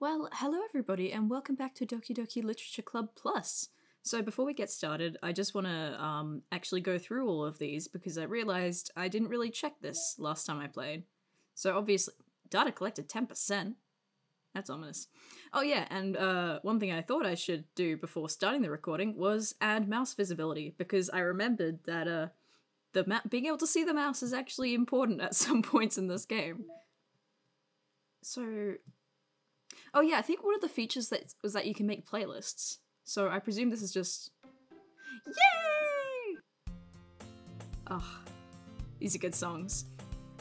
Well, hello everybody and welcome back to Doki Doki Literature Club Plus. So before we get started, I just want to actually go through all of these because I realized I didn't really check this last time I played. So obviously, data collected 10%. That's ominous. Oh yeah, and one thing I thought I should do before starting the recording was add mouse visibility because I remembered that being able to see the mouse is actually important at some points in this game. So... oh yeah, I think one of the features was that you can make playlists. So I presume this is just... yay! Oh, these are good songs.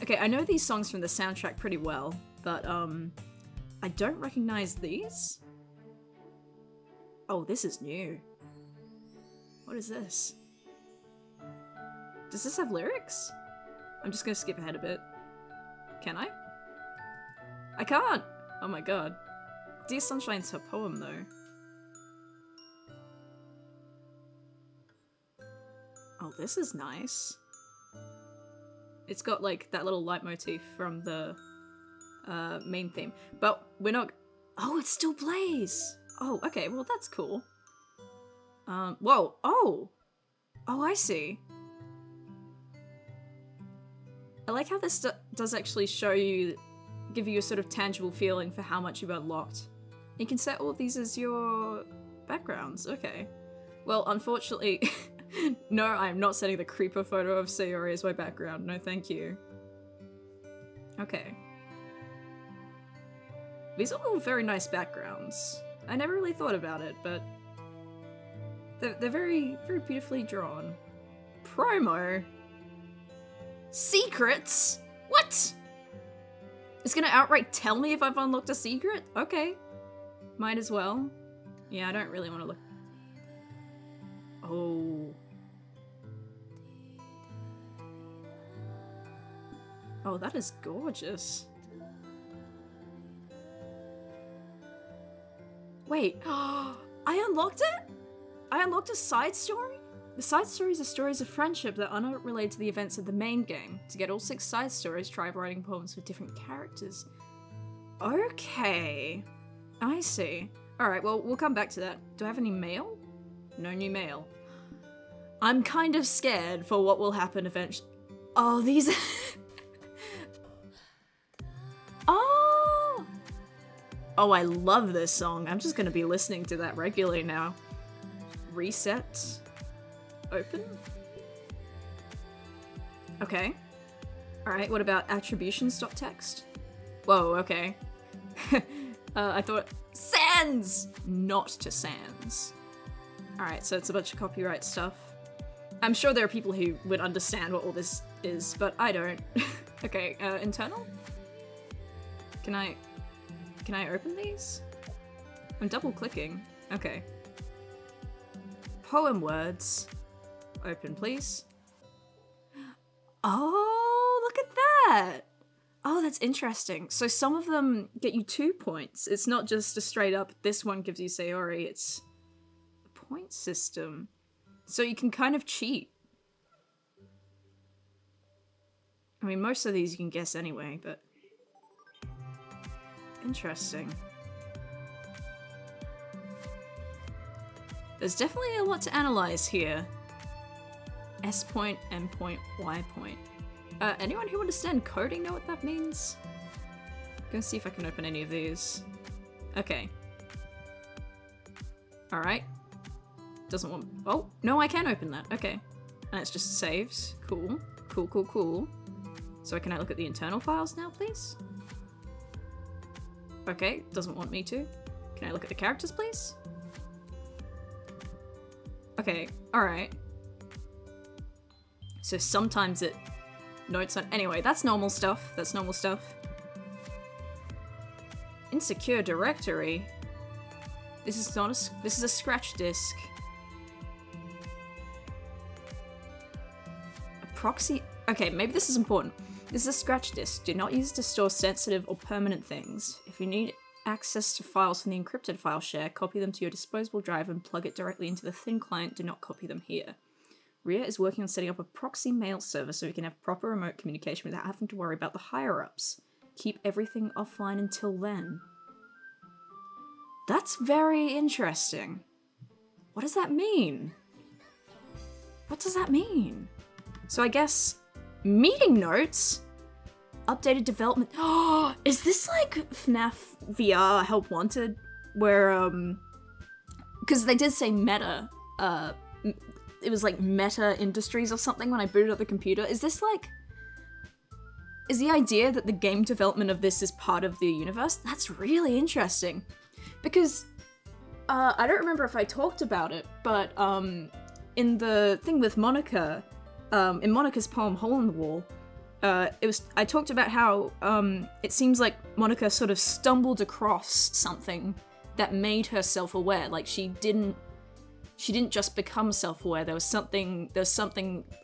Okay, I know these songs from the soundtrack pretty well, but I don't recognize these. Oh, this is new. What is this? Does this have lyrics? I'm just gonna skip ahead a bit. Can I? I can't! Oh my god. Dear Sunshine's her poem, though. Oh, this is nice. It's got, like, that little leitmotif from the main theme. But we're not... oh, it still plays! Oh, okay, well, that's cool. Whoa! Oh! Oh, I see. I like how this does actually show you... give you a sort of tangible feeling for how much you've unlocked. You can set all of these as your backgrounds, okay. Well, unfortunately, no, I'm not setting the creeper photo of Sayori as my background, no thank you. Okay. These are all very nice backgrounds. I never really thought about it, but they're very, very beautifully drawn. Promo? Secrets? What? It's gonna outright tell me if I've unlocked a secret? Okay. Might as well. Yeah, I don't really want to look... oh. Oh, that is gorgeous. Wait, I unlocked it? I unlocked a side story? The side stories are stories of friendship that are not related to the events of the main game. To get all 6 side stories, try writing poems with different characters. Okay. I see. Alright, well, we'll come back to that. Do I have any mail? No new mail. I'm kind of scared for what will happen eventually. Oh, these... oh! Oh, I love this song. I'm just gonna be listening to that regularly now. Reset. Open? Okay. Alright, what about attributions.txt? Whoa, okay. I thought... Sans! Not to sans. Alright, so it's a bunch of copyright stuff. I'm sure there are people who would understand what all this is, but I don't. Okay, internal? Can I open these? I'm double clicking. Okay. Poem words. Open, please. Oh, look at that! Oh, that's interesting. So some of them get you 2 points. It's not just a straight up, this one gives you Sayori, it's a point system. So you can kind of cheat. I mean, most of these you can guess anyway, but... interesting. There's definitely a lot to analyze here. S point, M point, Y point. Anyone who understands coding know what that means? Gonna see if I can open any of these. Okay. Alright. Doesn't want... oh, no, I can open that. Okay. And it's just saves. Cool. Cool, cool, cool. So can I look at the internal files now, please? Okay, doesn't want me to. Can I look at the characters, please? Okay, alright. So sometimes it notes on... anyway, that's normal stuff. That's normal stuff. Insecure directory. This is not a... this is a scratch disk. A proxy... okay, maybe this is important. This is a scratch disk. Do not use it to store sensitive or permanent things. If you need access to files from the encrypted file share, copy them to your disposable drive and plug it directly into the thin client. Do not copy them here. Ria is working on setting up a proxy mail server so we can have proper remote communication without having to worry about the higher-ups. Keep everything offline until then. That's very interesting. What does that mean? What does that mean? So I guess meeting notes, updated development. Oh, is this like FNAF VR Help Wanted? Where, because they did say Meta, it was like Meta Industries or something when I booted up the computer. Is this like, is the idea that the game development of this is part of the universe? That's really interesting. Because, I don't remember if I talked about it, but, in the thing with Monica, in Monica's poem Hole in the Wall, I talked about how, it seems like Monica sort of stumbled across something that made her self-aware. Like, she didn't just become self-aware, there was something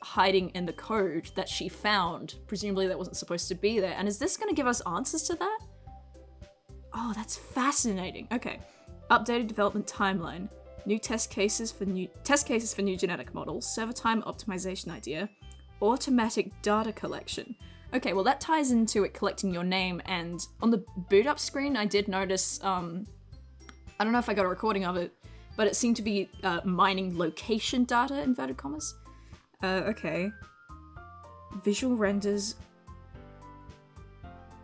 hiding in the code that she found, presumably that wasn't supposed to be there. And is this gonna give us answers to that? Oh, that's fascinating. Okay. Updated development timeline. New test cases for new genetic models, server time optimization idea, automatic data collection. Okay, well that ties into it collecting your name, and on the boot up screen I did notice, I don't know if I got a recording of it, but it seemed to be mining location data, inverted commas. Okay. Visual renders.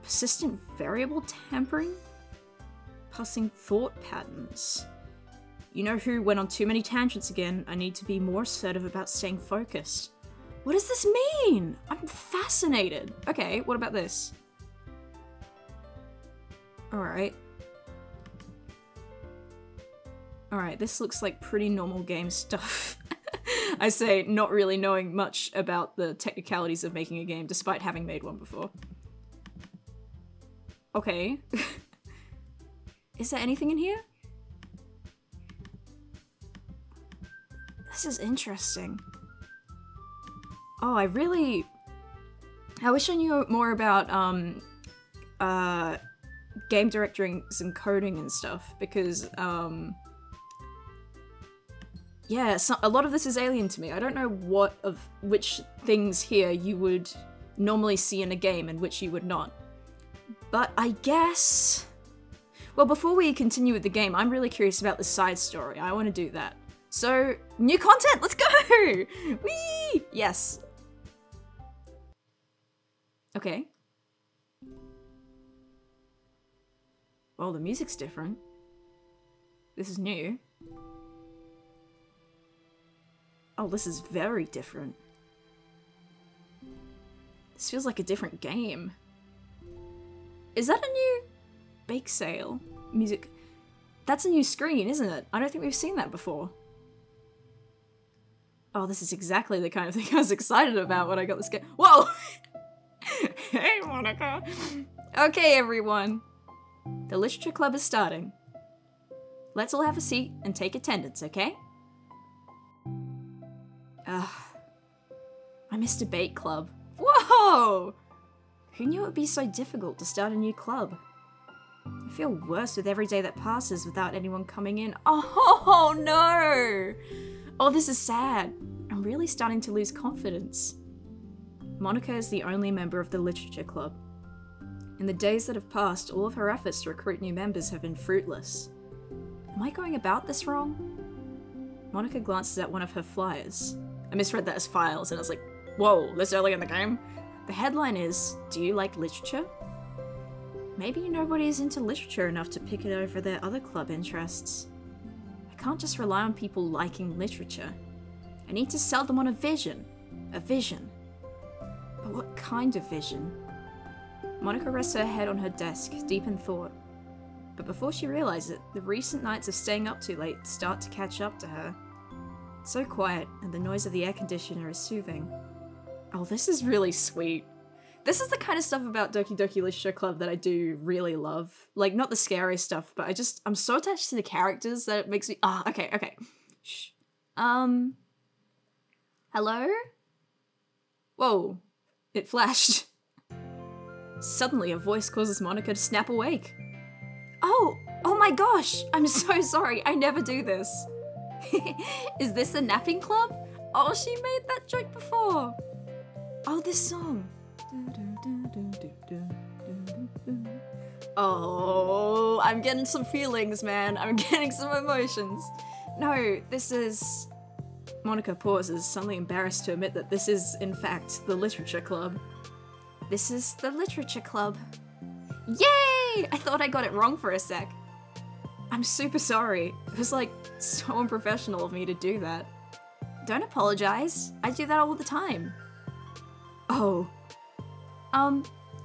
Persistent variable tampering? Passing thought patterns. You know who went on too many tangents again. I need to be more assertive about staying focused. What does this mean? I'm fascinated. Okay, what about this? Alright. Alright, this looks like pretty normal game stuff. I say, not really knowing much about the technicalities of making a game, despite having made one before. Okay. Is there anything in here? This is interesting. Oh, I wish I knew more about, game directors and coding and stuff, because, yeah, a lot of this is alien to me. I don't know which things here you would normally see in a game and which you would not. But I guess... Well, before we continue with the game, I'm really curious about the side story. I want to do that. So, new content! Let's go! Whee! Yes. Okay. Well, the music's different. This is new. Oh, this is very different. This feels like a different game. Is that a new bake sale? Music. That's a new screen, isn't it? I don't think we've seen that before. Oh, this is exactly the kind of thing I was excited about when I got this game. Whoa! Hey, Monica! Okay, everyone. The literature club is starting. Let's all have a seat and take attendance, okay? I missed debate club. Whoa! Who knew it would be so difficult to start a new club? I feel worse with every day that passes without anyone coming in. Oh no! Oh, this is sad. I'm really starting to lose confidence. Monica is the only member of the literature club. In the days that have passed, all of her efforts to recruit new members have been fruitless. Am I going about this wrong? Monica glances at one of her flyers. I misread that as files and I was like, whoa, this early in the game? The headline is, do you like literature? Maybe nobody is into literature enough to pick it over their other club interests. I can't just rely on people liking literature. I need to sell them on a vision. A vision. But what kind of vision? Monica rests her head on her desk, deep in thought. But before she realizes it, the recent nights of staying up too late start to catch up to her. It's so quiet, and the noise of the air conditioner is soothing. Oh, this is really sweet. This is the kind of stuff about Doki Doki Literature Club that I do really love. Like, not the scary stuff, but I'm so attached to the characters that it makes me- okay. Shh. Hello? Whoa. It flashed. Suddenly, a voice causes Monica to snap awake. Oh my gosh! I'm so sorry, I never do this. Is this a napping club? Oh, she made that joke before. Oh, this song. Oh, I'm getting some feelings, man. I'm getting some emotions. No, this is... Monika pauses, suddenly embarrassed to admit that this is, in fact, the literature club. This is the literature club. Yay! I thought I got it wrong for a sec. I'm super sorry. It was like so unprofessional of me to do that. Don't apologize. I do that all the time. Oh.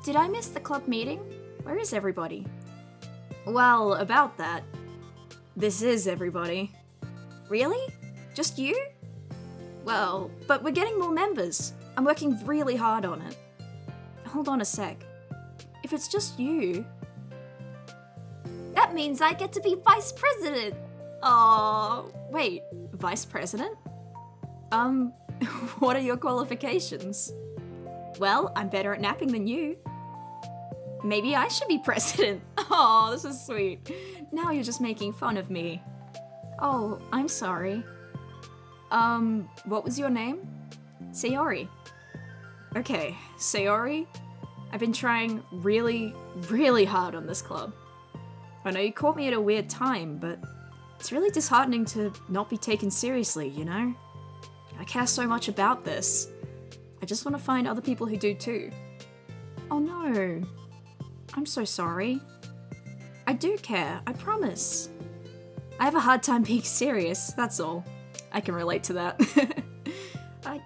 Did I miss the club meeting? Where is everybody? Well, about that. This is everybody. Really? Just you? Well, but we're getting more members. I'm working really hard on it. Hold on a sec. If it's just you... That means I get to be vice president! Oh, wait, vice president? What are your qualifications? Well, I'm better at napping than you. Maybe I should be president. Oh, this is sweet. Now you're just making fun of me. Oh, I'm sorry. What was your name? Sayori. Okay, Sayori, I've been trying really, really hard on this club. I know you caught me at a weird time, but it's really disheartening to not be taken seriously, you know? I care so much about this. I just want to find other people who do too. Oh no. I'm so sorry. I do care, I promise. I have a hard time being serious, that's all. I can relate to that.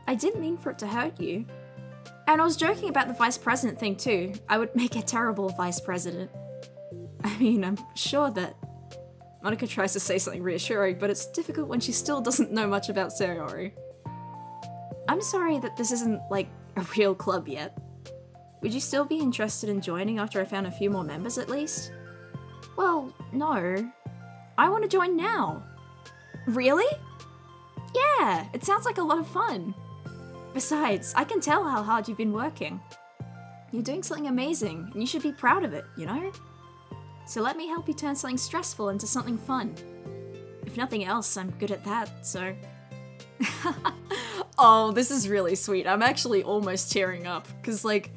I didn't mean for it to hurt you. And I was joking about the vice president thing too. I would make a terrible vice president. I mean, I'm sure that... Monika tries to say something reassuring, but it's difficult when she still doesn't know much about Sayori. I'm sorry that this isn't, like, a real club yet. Would you still be interested in joining after I found a few more members at least? Well, no. I want to join now. Really? Yeah, it sounds like a lot of fun. Besides, I can tell how hard you've been working. You're doing something amazing, and you should be proud of it, you know? So let me help you turn something stressful into something fun. If nothing else, I'm good at that, so... Oh, this is really sweet. I'm actually almost tearing up, because, like,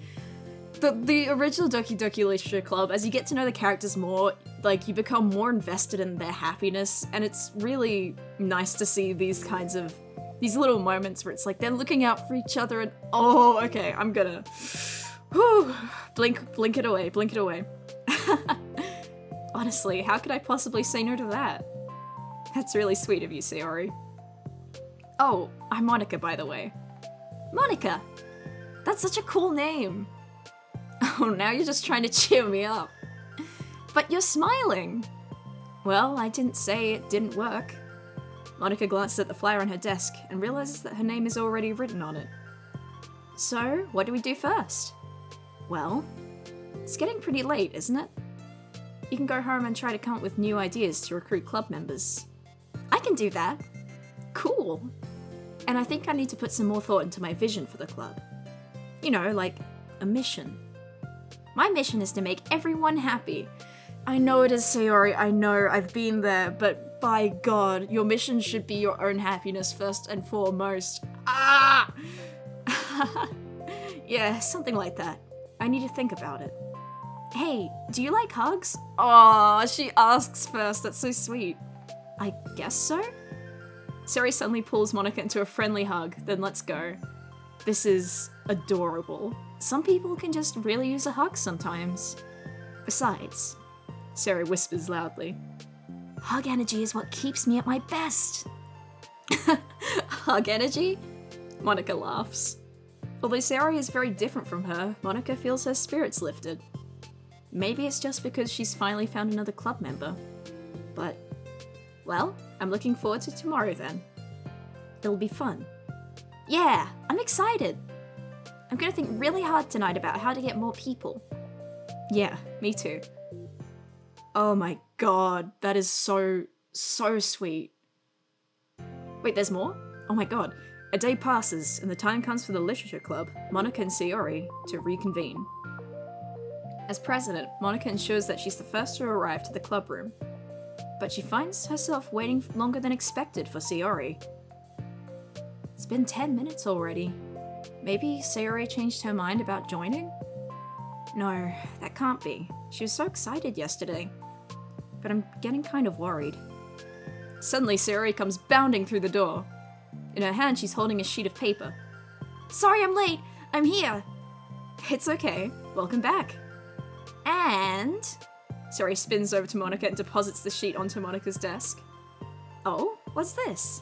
the original Doki Doki Literature Club, as you get to know the characters more, like, you become more invested in their happiness, and it's really nice to see these kinds of... these little moments where it's like they're looking out for each other and... Oh, okay, I'm gonna... Whew, blink it away, blink it away. Honestly, how could I possibly say no to that? That's really sweet of you, Sayori. Oh, I'm Monika, by the way. Monika! That's such a cool name! Oh, now you're just trying to cheer me up. But you're smiling! Well, I didn't say it didn't work. Monika glances at the flyer on her desk and realizes that her name is already written on it. So, what do we do first? Well, it's getting pretty late, isn't it? You can go home and try to come up with new ideas to recruit club members. I can do that. Cool. And I think I need to put some more thought into my vision for the club. You know, like a mission. My mission is to make everyone happy. I know it is, Sayori, I know, I've been there, but by God, your mission should be your own happiness first and foremost. Ah! Yeah, something like that. I need to think about it. Hey, do you like hugs? Aw, she asks first, that's so sweet. I guess so? Sayori suddenly pulls Monika into a friendly hug, then lets go. This is adorable. Some people can just really use a hug sometimes. Besides, Sayori whispers loudly, hug energy is what keeps me at my best. Hug energy? Monika laughs. Although Sayori is very different from her, Monika feels her spirits lifted. Maybe it's just because she's finally found another club member. But, well, I'm looking forward to tomorrow then. It'll be fun. Yeah, I'm excited. I'm gonna think really hard tonight about how to get more people. Yeah, me too. Oh my god, that is so sweet. Wait, there's more? Oh my god. A day passes, and the time comes for the literature club, Monika and Sayori, to reconvene. As president, Monika ensures that she's the first to arrive to the club room, but she finds herself waiting longer than expected for Sayori. It's been 10 minutes already. Maybe Sayori changed her mind about joining? No, that can't be. She was so excited yesterday. But I'm getting kind of worried. Suddenly, Sayori comes bounding through the door. In her hand, she's holding a sheet of paper. Sorry I'm late. I'm here. It's okay. Welcome back. And... Sayori spins over to Monika and deposits the sheet onto Monika's desk. Oh, what's this?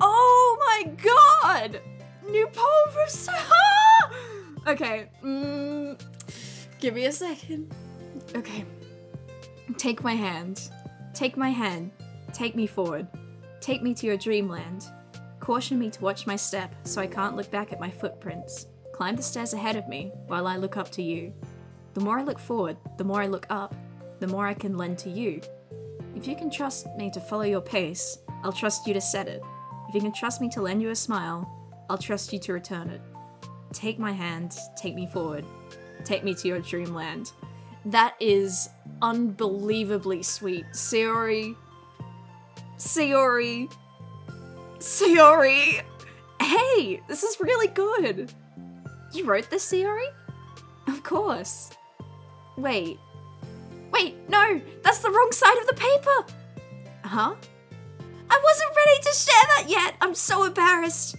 Oh my god! New poem from Sayori! Okay, give me a second. Okay. Take my hand. Take my hand. Take me forward. Take me to your dreamland. Caution me to watch my step so I can't look back at my footprints. Climb the stairs ahead of me while I look up to you. The more I look forward, the more I look up, the more I can lend to you. If you can trust me to follow your pace, I'll trust you to set it. If you can trust me to lend you a smile, I'll trust you to return it. Take my hand, take me forward. Take me to your dreamland. That is unbelievably sweet. Sayori. Sayori. Sayori! Hey, this is really good. You wrote this, Sayori? Of course. Wait, no, that's the wrong side of the paper. Huh? I wasn't ready to share that yet. I'm so embarrassed.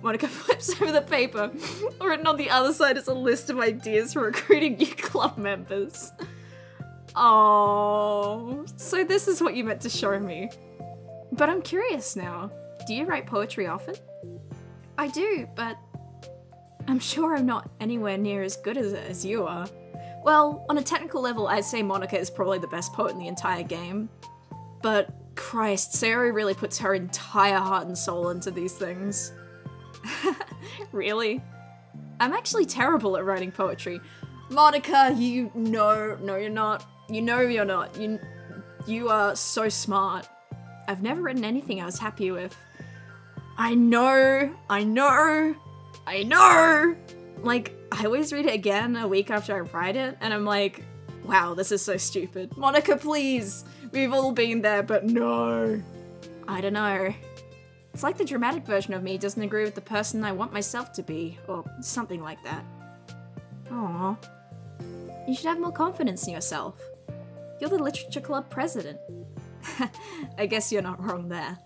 Monika flips over the paper. Written on the other side is a list of ideas for recruiting new club members. Oh, so this is what you meant to show me. But I'm curious now. Do you write poetry often? I do, but I'm sure I'm not anywhere near as good as you are. Well, on a technical level, I'd say Monika is probably the best poet in the entire game. But Christ, Sayori really puts her entire heart and soul into these things. Really? I'm actually terrible at writing poetry. Monika, no, you're not. You know you're not. You are so smart. I've never written anything I was happy with. I know. Like, I always read it again a week after I write it, and I'm like, wow, this is so stupid. Monika, please! We've all been there, but no. I don't know. It's like the dramatic version of me doesn't agree with the person I want myself to be, or something like that. Aww. You should have more confidence in yourself. You're the literature club president. I guess you're not wrong there.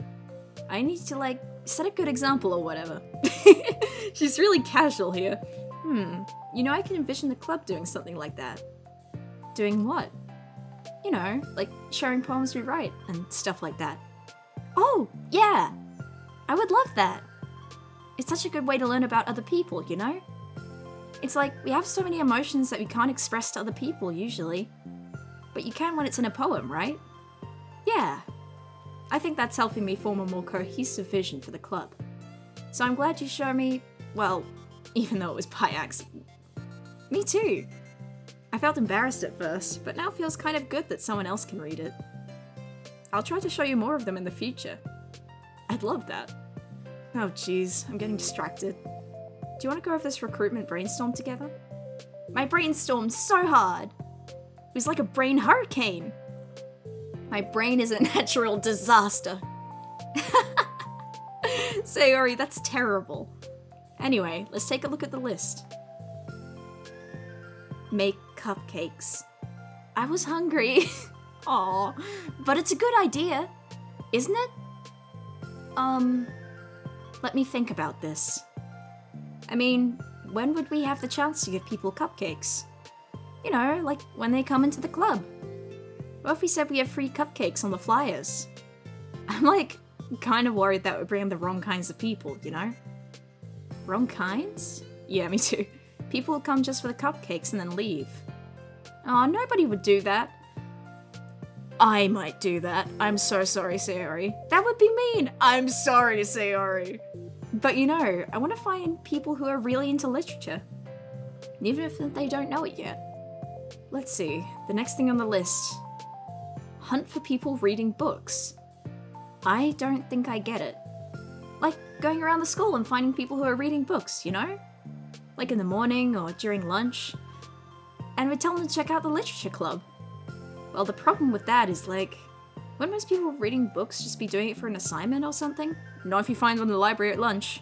I need to, like, set a good example or whatever. She's really casual here. You know, I can envision the club doing something like that. Doing what? You know, like sharing poems we write and stuff like that. Oh, yeah! I would love that. It's such a good way to learn about other people, you know? It's like, we have so many emotions that we can't express to other people, usually. But you can when it's in a poem, right? Yeah. I think that's helping me form a more cohesive vision for the club. So I'm glad you showed me, well, even though it was by accident. Me too. I felt embarrassed at first, but now feels kind of good that someone else can read it. I'll try to show you more of them in the future. I'd love that. Oh jeez, I'm getting distracted. Do you want to go over this recruitment brainstorm together? My brainstormed so hard! It was like a brain hurricane! My brain is a natural disaster. Sayori, that's terrible. Anyway, let's take a look at the list. Make cupcakes. I was hungry. Aw, but it's a good idea, isn't it? Let me think about this. I mean, when would we have the chance to give people cupcakes? You know, like when they come into the club. What if we said we have free cupcakes on the flyers? I'm like, kind of worried that would bring in the wrong kinds of people, you know? Wrong kinds? Yeah, me too. People would come just for the cupcakes and then leave. Aw, nobody would do that. I might do that. I'm so sorry, Sayori. That would be mean. I'm sorry, Sayori. But you know, I want to find people who are really into literature. Even if they don't know it yet. Let's see, the next thing on the list. Hunt for people reading books. I don't think I get it. Like going around the school and finding people who are reading books, you know? Like in the morning or during lunch. And we'd tell them to check out the literature club. Well, the problem with that is like, wouldn't most people reading books just be doing it for an assignment or something? Not if you find them in the library at lunch.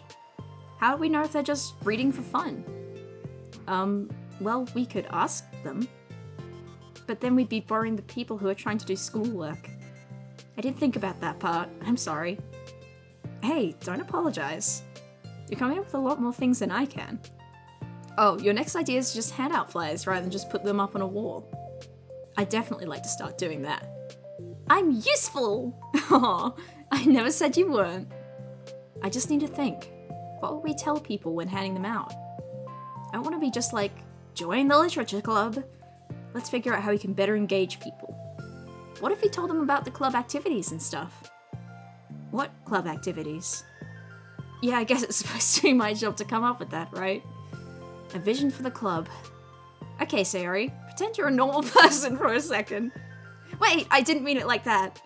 How do we know if they're just reading for fun? Well, we could ask them. But then we'd be boring the people who are trying to do schoolwork. I didn't think about that part. I'm sorry. Hey, don't apologize. You're coming up with a lot more things than I can. Oh, your next idea is just hand out flyers rather than just put them up on a wall. I'd definitely like to start doing that. I'm useful! Aw, I never said you weren't. I just need to think. What would we tell people when handing them out? I don't want to be just like, join the literature club. Let's figure out how we can better engage people. What if we told them about the club activities and stuff? What club activities? Yeah, I guess it's supposed to be my job to come up with that, right? A vision for the club. Okay, Sayori, pretend you're a normal person for a second. Wait, I didn't mean it like that.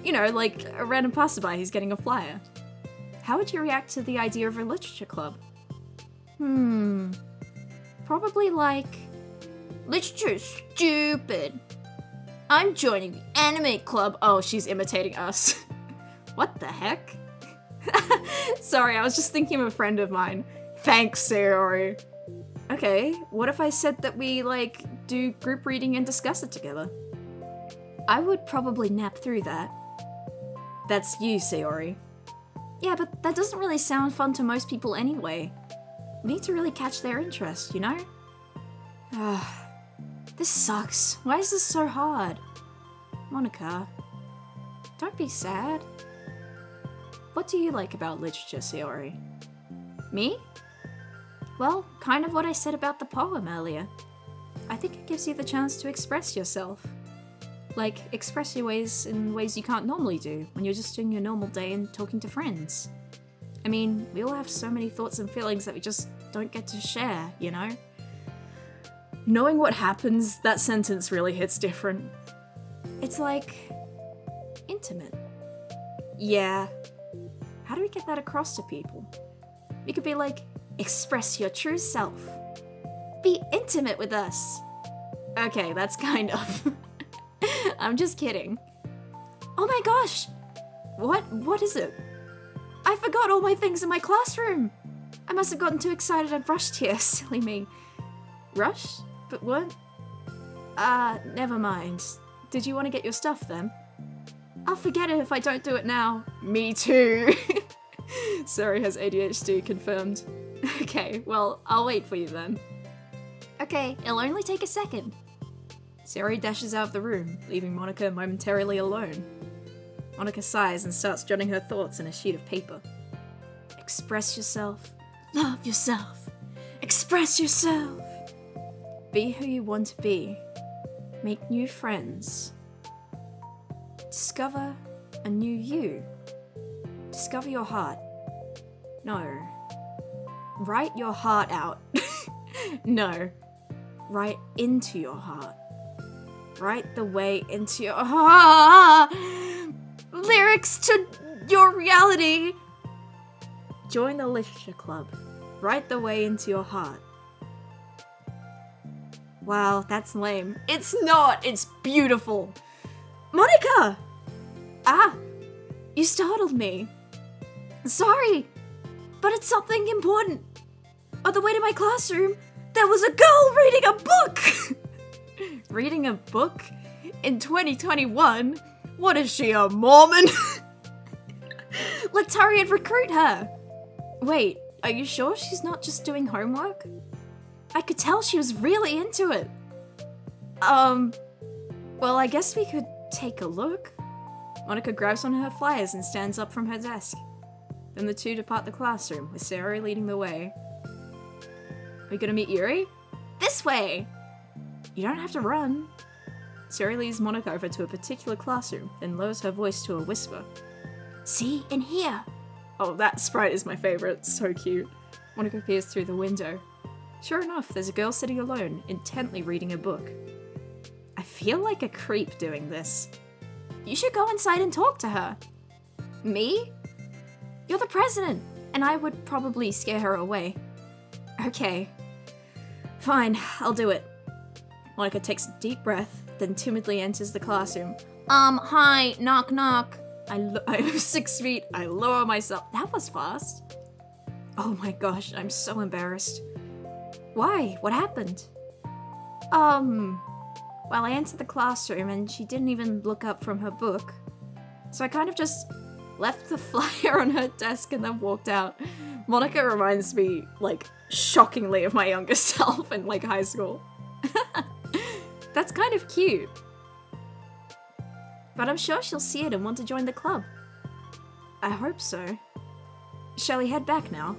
You know, like a random passerby who's getting a flyer. How would you react to the idea of a literature club? Probably like, literature's stupid. I'm joining the anime club. Oh, she's imitating us. What the heck? Sorry, I was just thinking of a friend of mine. Thanks, Sayori. Okay, what if I said that we, like, do group reading and discuss it together? I would probably nap through that. That's you, Sayori. Yeah, but that doesn't really sound fun to most people anyway. We need to really catch their interest, you know? This sucks. Why is this so hard? Monica, don't be sad. What do you like about literature, Sayori? Me? Well, kind of what I said about the poem earlier. I think it gives you the chance to express yourself. Like, express your ways in ways you can't normally do when you're just doing your normal day and talking to friends. I mean, we all have so many thoughts and feelings that we just don't get to share, you know? Knowing what happens, that sentence really hits different. It's like, intimate. Yeah. How do we get that across to people? We could be like, express your true self. Be intimate with us. Okay, that's kind of. I'm just kidding. Oh my gosh! What is it? I forgot all my things in my classroom! I must have gotten too excited and rushed here, silly me. Rushed? But what? Never mind. Did you want to get your stuff then? I'll forget it if I don't do it now. Me too! Sayori has ADHD, confirmed. Okay, well, I'll wait for you then. Okay, it'll only take a second. Sayori dashes out of the room, leaving Monica momentarily alone. Monica sighs and starts jotting her thoughts in a sheet of paper. Express yourself. Love yourself. Express yourself. Be who you want to be. Make new friends. Discover a new you. Discover your heart. No. Write your heart out. No. Write into your heart. Write the way into your heart. Lyrics to your reality. Join the literature club. Write the way into your heart. Wow, that's lame. It's not. It's beautiful. Monica! Ah, you startled me. Sorry, but it's something important. On the way to my classroom, there was a girl reading a book! Reading a book? In 2021? What is she, a Mormon? Let's hurry and recruit her! Wait, are you sure she's not just doing homework? I could tell she was really into it. Well, I guess we could take a look. Monica grabs one of her flyers and stands up from her desk. Then the two depart the classroom, with Sayori leading the way. Are we gonna meet Yuri? This way! You don't have to run. Sayori leads Monica over to a particular classroom, then lowers her voice to a whisper. See, in here! Oh, that sprite is my favorite, so cute. Monica peers through the window. Sure enough, there's a girl sitting alone, intently reading a book. I feel like a creep doing this. You should go inside and talk to her. Me? You're the president, and I would probably scare her away. Okay. Fine, I'll do it. Monica takes a deep breath, then timidly enters the classroom. Hi, knock knock. I'm 6 feet, I lower myself. That was fast. Oh my gosh, I'm so embarrassed. Why? What happened? Well, I entered the classroom and she didn't even look up from her book. So I kind of just left the flyer on her desk and then walked out. Monica reminds me, like, shockingly of my younger self in, like, high school. That's kind of cute. But I'm sure she'll see it and want to join the club. I hope so. Shall we head back now?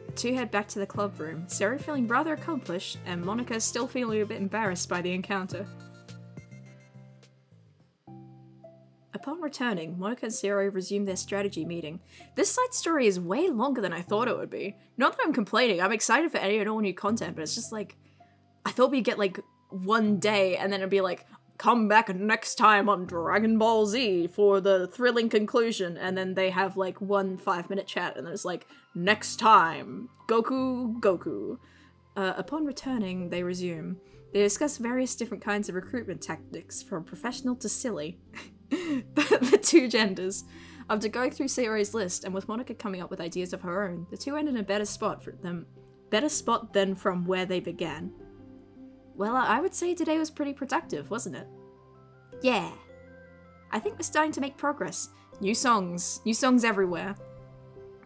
The two head back to the club room, Sayori feeling rather accomplished, and Monica still feeling a bit embarrassed by the encounter. Upon returning, Monica and Sayori resume their strategy meeting. This side story is way longer than I thought it would be. Not that I'm complaining, I'm excited for any and all new content, but it's just like, I thought we'd get like one day and then it'd be like, come back next time on Dragon Ball Z for the thrilling conclusion, and then they have like one 5-minute chat and there's like, next time, Goku. Upon returning, they resume. They discuss various different kinds of recruitment tactics, from professional to silly. the two genders. After going through Sayori's list, and with Monica coming up with ideas of her own, the two ended in a better spot than from where they began. Well, I would say today was pretty productive, wasn't it? Yeah. I think we're starting to make progress. New songs everywhere.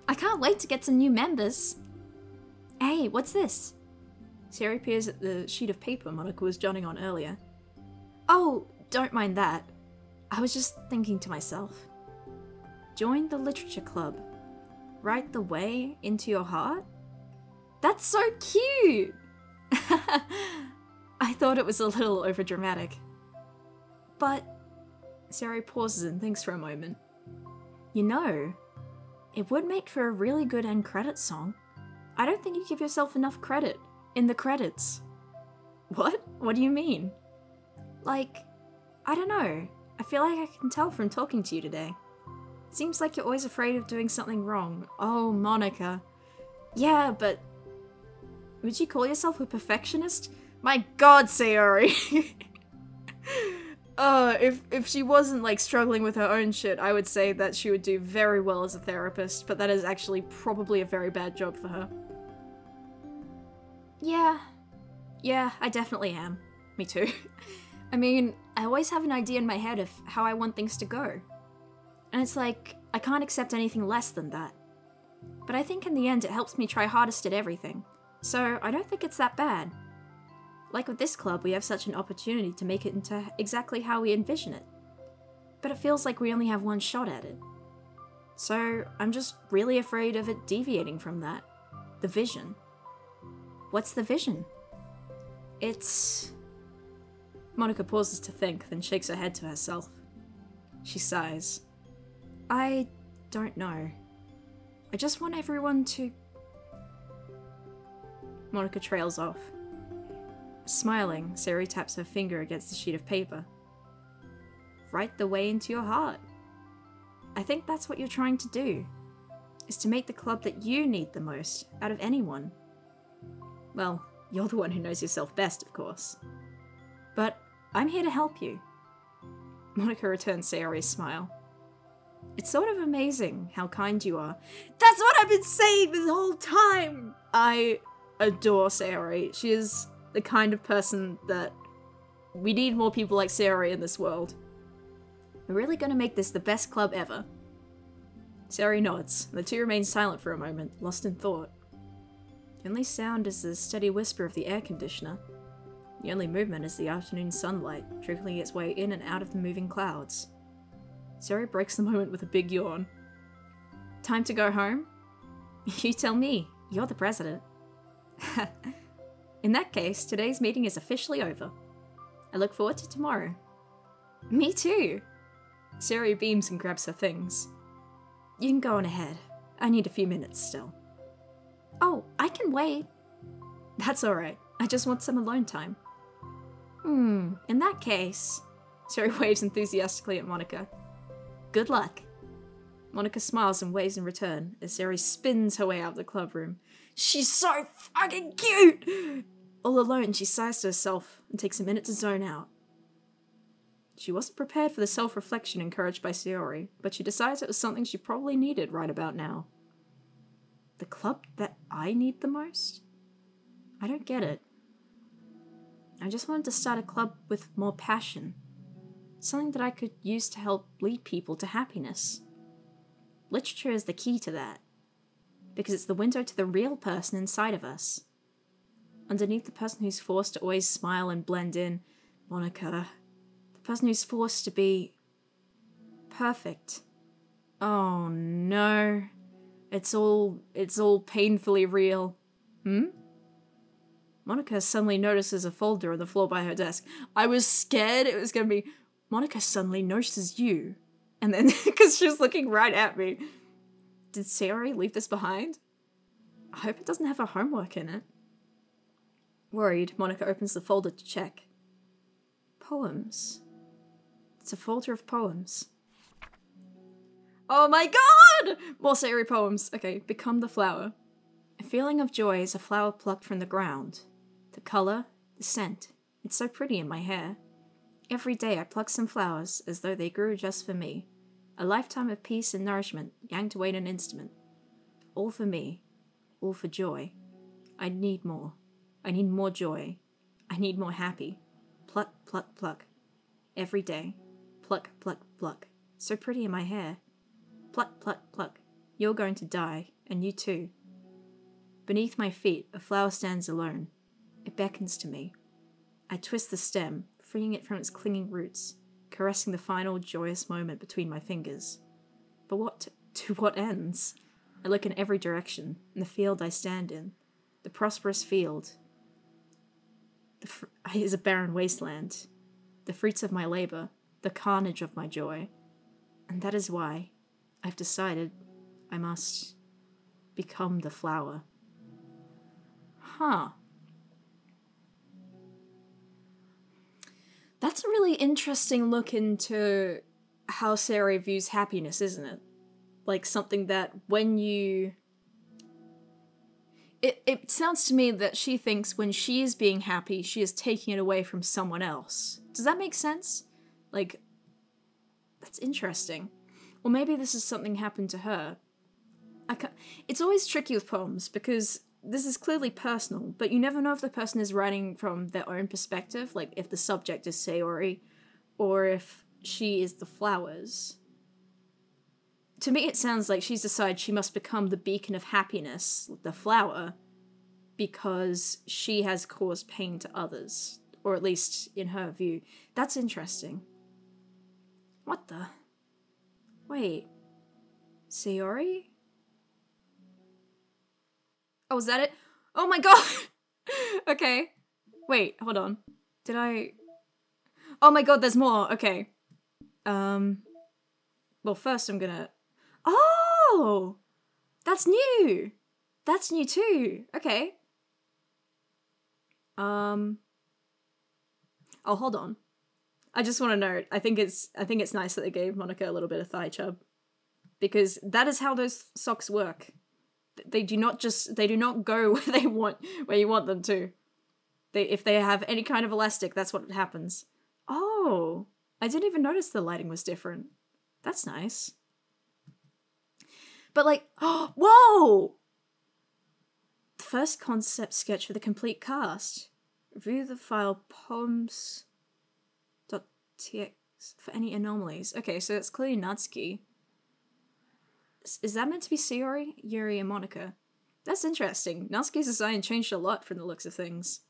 I can't wait to get some new members. Hey, what's this? Sayori peers at the sheet of paper Monica was jotting on earlier. Oh, don't mind that. I was just thinking to myself. Join the literature club. Write the way into your heart? That's so cute! I thought it was a little overdramatic. But... Sayori pauses and thinks for a moment. You know, it would make for a really good end credits song. I don't think you give yourself enough credit in the credits. What? What do you mean? Like, I don't know. I feel like I can tell from talking to you today. Seems like you're always afraid of doing something wrong. Oh, Monica. Yeah, but... Would you call yourself a perfectionist? My god, Sayori! If she wasn't, like, struggling with her own shit, I would say that she would do very well as a therapist, but that is actually probably a very bad job for her. Yeah, I definitely am. Me too. I mean, I always have an idea in my head of how I want things to go. And it's like, I can't accept anything less than that. But I think in the end it helps me try hardest at everything. So I don't think it's that bad. Like with this club, we have such an opportunity to make it into exactly how we envision it. But it feels like we only have one shot at it. So I'm just really afraid of it deviating from that. The vision. What's the vision? It's... Monica pauses to think, then shakes her head to herself. She sighs. I don't know. I just want everyone to... Monica trails off. Smiling, Sayori taps her finger against the sheet of paper. Write the way into your heart. I think that's what you're trying to do, is to make the club that you need the most out of anyone. Well, you're the one who knows yourself best, of course. But I'm here to help you. Monica returns Sayori's smile. It's sort of amazing how kind you are. That's what I've been saying this whole time! I adore Sayori. She is the kind of person that we need more people like Sayori in this world. We're really gonna make this the best club ever. Sayori nods, and the two remain silent for a moment, lost in thought. The only sound is the steady whisper of the air conditioner. The only movement is the afternoon sunlight, trickling its way in and out of the moving clouds. Sayori breaks the moment with a big yawn. Time to go home? You tell me. You're the president. In that case, today's meeting is officially over. I look forward to tomorrow. Me too. Sayori beams and grabs her things. You can go on ahead. I need a few minutes still. Oh, I can wait. That's alright. I just want some alone time. In that case... Sayori waves enthusiastically at Monica. Good luck. Monica smiles and waves in return as Sayori spins her way out of the club room. She's so fucking cute! All alone, she sighs to herself and takes a minute to zone out. She wasn't prepared for the self-reflection encouraged by Sayori, but she decides it was something she probably needed right about now. The club that I need the most? I don't get it. I just wanted to start a club with more passion. Something that I could use to help lead people to happiness. Literature is the key to that. Because it's the window to the real person inside of us. Underneath the person who's forced to always smile and blend in, Monica. The person who's forced to be perfect. Oh no. It's all painfully real. Monica suddenly notices a folder on the floor by her desk. I was scared it was gonna be, Monica suddenly notices you. And then, because she was looking right at me. Did Sayori leave this behind? I hope it doesn't have her homework in it. Worried, Monica opens the folder to check. Poems. It's a folder of poems. Oh my god! More Sayori poems. Okay, become the flower. A feeling of joy is a flower plucked from the ground. The color, the scent. It's so pretty in my hair. Every day I pluck some flowers as though they grew just for me. A lifetime of peace and nourishment, yanked away in an instant. All for me. All for joy. I need more. I need more joy. I need more happy. Pluck, pluck, pluck. Every day. Pluck, pluck, pluck. So pretty in my hair. Pluck, pluck, pluck. You're going to die, and you too. Beneath my feet, a flower stands alone. It beckons to me. I twist the stem, freeing it from its clinging roots, caressing the final joyous moment between my fingers. But to what ends? I look in every direction, in the field I stand in. The prosperous field is a barren wasteland. The fruits of my labor, the carnage of my joy. And that is why I've decided I must become the flower. Huh. That's a really interesting look into how Sayori views happiness, isn't it? Like something that when you... It sounds to me that she thinks when she is being happy, she is taking it away from someone else. Does that make sense? Like, that's interesting. Or maybe this is something happened to her. It's always tricky with poems because this is clearly personal, but you never know if the person is writing from their own perspective, like if the subject is Sayori, or if she is the flowers. To me, it sounds like she's decided she must become the beacon of happiness, the flower, because she has caused pain to others, or at least in her view. That's interesting. What the? Wait. Sayori? Oh, is that it? Oh my god! Okay. Wait, hold on. Did I... Oh my god, there's more. Okay. Well, first I'm gonna... Oh! That's new! That's new too. Okay. Oh, hold on. I just want to note, I think it's nice that they gave Monica a little bit of thigh chub. Because that is how those socks work. They do not go where you want them to. If they have any kind of elastic, that's what happens. Oh, I didn't even notice the lighting was different. That's nice. But like, oh, whoa! The first concept sketch for the complete cast. View the file poems.tx for any anomalies. Okay, so it's clearly Natsuki. Is that meant to be Sayori, Yuri, and Monica? That's interesting. Natsuki's design changed a lot from the looks of things.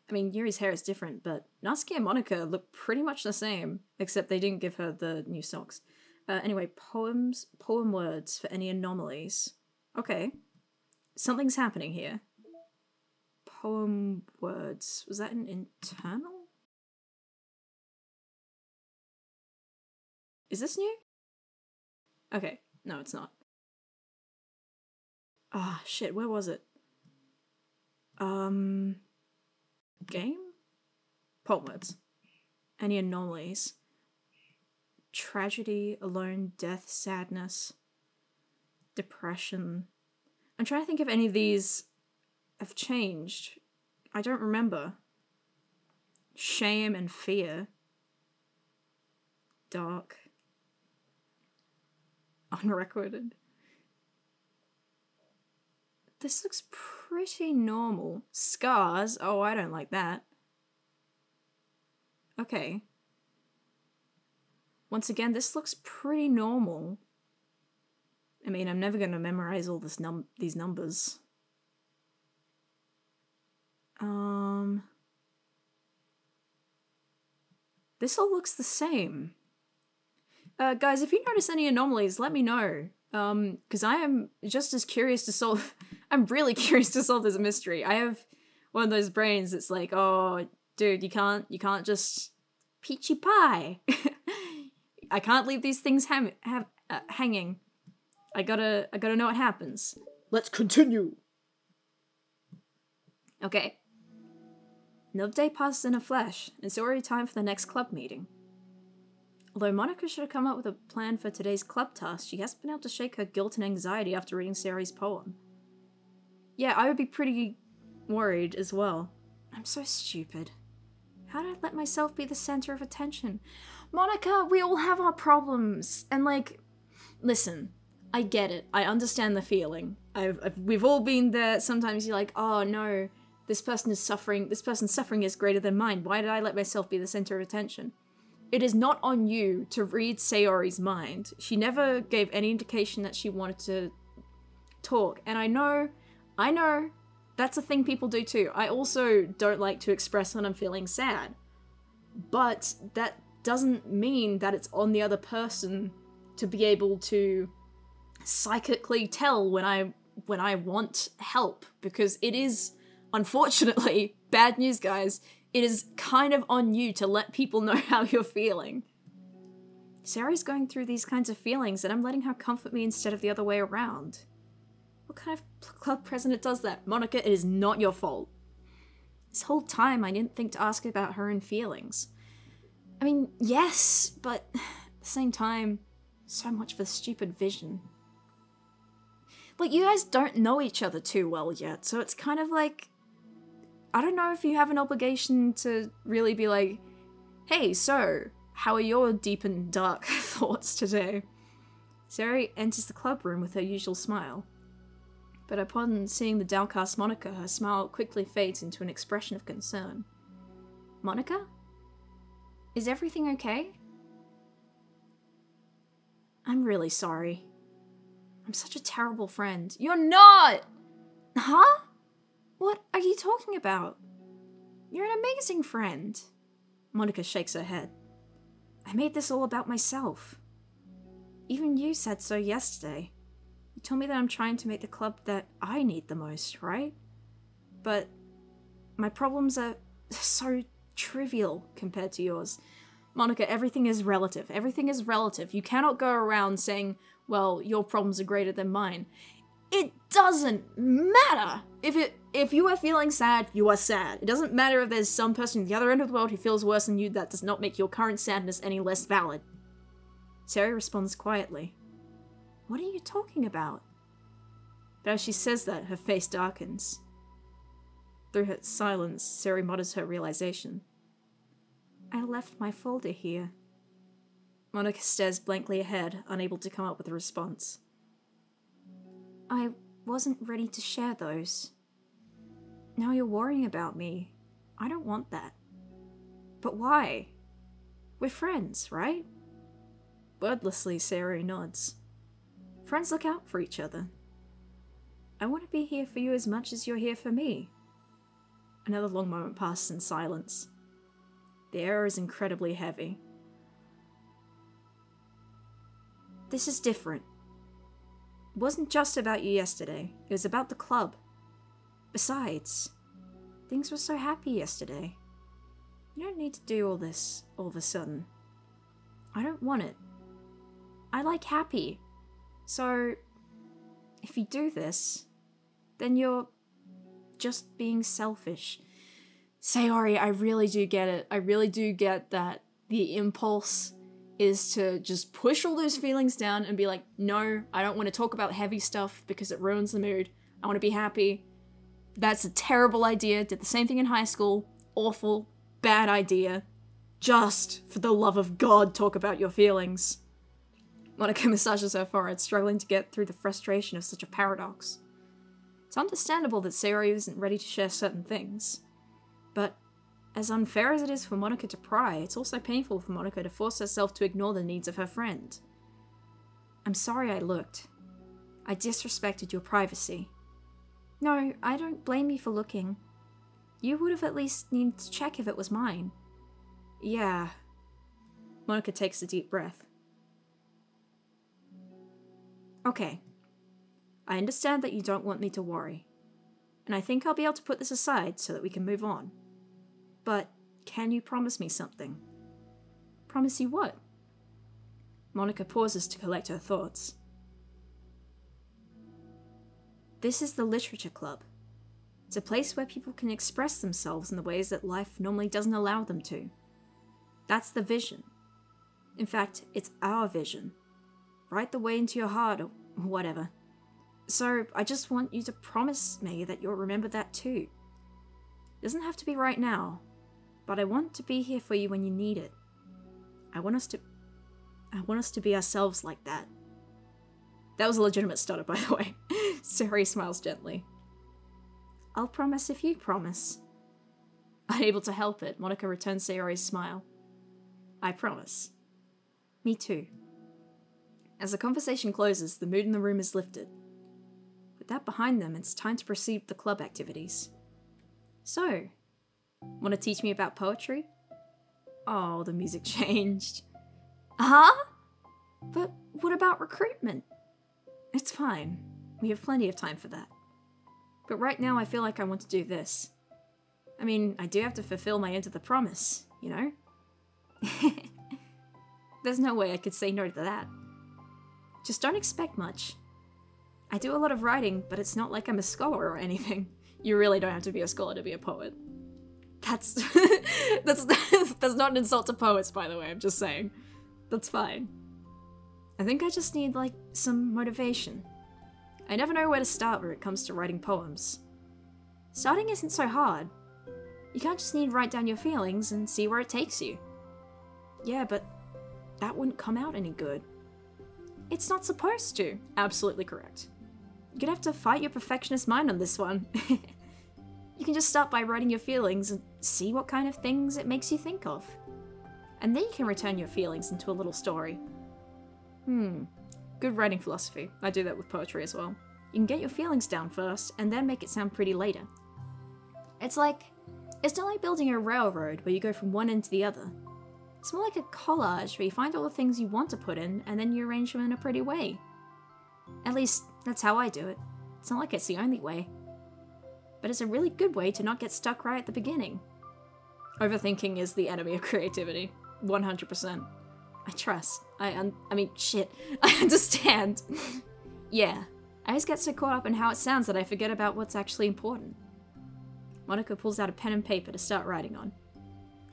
I mean, Yuri's hair is different, but Natsuki and Monica look pretty much the same, except they didn't give her the new socks. Anyway, poem words for any anomalies. Okay. Something's happening here. Poem words. Was that an internal? Is this new? Okay. No, it's not. Ah, shit, where was it? Game? Poem words. Any anomalies? Tragedy, alone, death, sadness, depression. I'm trying to think if any of these have changed. I don't remember. Shame and fear. Dark. Unrecorded. This looks pretty normal. Scars? Oh, I don't like that. Okay. Once again, this looks pretty normal. I mean, I'm never going to memorize all these numbers. This all looks the same. Guys, if you notice any anomalies, let me know. Because I am just as curious to solve... I'm really curious to solve this mystery. I have one of those brains that's like, oh, dude, you can't just... Peachy pie! I can't leave these things hanging. I gotta know what happens. Let's continue! Okay. Another day passes in a flash, and it's already time for the next club meeting. Although Monika should have come up with a plan for today's club task, she hasn't been able to shake her guilt and anxiety after reading Sayori's poem. Yeah, I would be pretty worried as well. I'm so stupid. How did I let myself be the center of attention? Monika, we all have our problems, and like, listen, I get it. I understand the feeling. We've all been there. Sometimes you're like, oh no, this person is suffering. This person's suffering is greater than mine. Why did I let myself be the center of attention? It is not on you to read Sayori's mind. She never gave any indication that she wanted to talk. And I know, that's a thing people do too. I also don't like to express when I'm feeling sad. But that doesn't mean that it's on the other person to be able to psychically tell when I want help. Because it is, unfortunately, bad news, guys. It is kind of on you to let people know how you're feeling. Sayori's going through these kinds of feelings and I'm letting her comfort me instead of the other way around. What kind of club president does that? Monika, it is not your fault. This whole time I didn't think to ask about her own feelings. I mean, yes, but at the same time, so much for stupid vision. Like, you guys don't know each other too well yet, so it's kind of like, I don't know if you have an obligation to really be like, hey, so, how are your deep and dark thoughts today? Sayori enters the club room with her usual smile. But upon seeing the downcast Monika, her smile quickly fades into an expression of concern. Monika? Is everything okay? I'm really sorry. I'm such a terrible friend. You're not! Huh? What are you talking about? You're an amazing friend. Monika shakes her head. I made this all about myself. Even you said so yesterday. You told me that I'm trying to make the club that I need the most, right? But my problems are so trivial compared to yours. Monika, everything is relative. Everything is relative. You cannot go around saying, well, your problems are greater than mine. It doesn't matter! If you are feeling sad, you are sad. It doesn't matter if there's some person at the other end of the world who feels worse than you. That does not make your current sadness any less valid. Sayori responds quietly. What are you talking about? But as she says that, her face darkens. Through her silence, Sayori mutters her realization. I left my folder here. Monika stares blankly ahead, unable to come up with a response. I wasn't ready to share those. Now you're worrying about me. I don't want that. But why? We're friends, right? Wordlessly, Sayori nods. Friends look out for each other. I want to be here for you as much as you're here for me. Another long moment passes in silence. The air is incredibly heavy. This is different. It wasn't just about you yesterday. It was about the club. Besides, things were so happy yesterday. You don't need to do all this all of a sudden. I don't want it. I like happy. So, if you do this, then you're just being selfish. Sayori, I really do get it. I really do get that the impulse is to just push all those feelings down and be like, no, I don't want to talk about heavy stuff because it ruins the mood. I want to be happy. That's a terrible idea. Did the same thing in high school. Awful. Bad idea. Just, for the love of God, talk about your feelings. Monika massages her forehead, struggling to get through the frustration of such a paradox. It's understandable that Sayori isn't ready to share certain things. But as unfair as it is for Monika to pry, it's also painful for Monika to force herself to ignore the needs of her friend. I'm sorry I looked. I disrespected your privacy. No, I don't blame you for looking. You would have at least needed to check if it was mine. Yeah. Monika takes a deep breath. Okay. I understand that you don't want me to worry. And I think I'll be able to put this aside so that we can move on. But can you promise me something? Promise you what? Monika pauses to collect her thoughts. This is the Literature Club. It's a place where people can express themselves in the ways that life normally doesn't allow them to. That's the vision. In fact, it's our vision. Right the way into your heart, or whatever. So, I just want you to promise me that you'll remember that too. It doesn't have to be right now, but I want to be here for you when you need it. I want us to be ourselves like that. That was a legitimate stutter, by the way. Sayori smiles gently. I'll promise if you promise. Unable to help it, Monika returns Sayori's smile. I promise. Me too. As the conversation closes, the mood in the room is lifted. With that behind them, it's time to proceed with the club activities. So, want to teach me about poetry? Oh, the music changed. Huh? But what about recruitment? It's fine. We have plenty of time for that. But right now I feel like I want to do this. I mean, I do have to fulfill my end of the promise, you know? There's no way I could say no to that. Just don't expect much. I do a lot of writing, but it's not like I'm a scholar or anything. You really don't have to be a scholar to be a poet. That's that's not an insult to poets, by the way, I'm just saying. That's fine. I think I just need, like, some motivation. I never know where to start when it comes to writing poems. Starting isn't so hard. You can't just need to write down your feelings and see where it takes you. Yeah, but that wouldn't come out any good. It's not supposed to. Absolutely correct. You're gonna have to fight your perfectionist mind on this one. You can just start by writing your feelings and see what kind of things it makes you think of. And then you can return your feelings into a little story. Good writing philosophy. I do that with poetry as well. You can get your feelings down first, and then make it sound pretty later. It's not like building a railroad where you go from one end to the other. It's more like a collage where you find all the things you want to put in, and then you arrange them in a pretty way. At least, that's how I do it. It's not like it's the only way. But it's a really good way to not get stuck right at the beginning. Overthinking is the enemy of creativity. 100%. I trust. I mean, shit. I understand. Yeah. I always get so caught up in how it sounds that I forget about what's actually important. Monika pulls out a pen and paper to start writing on.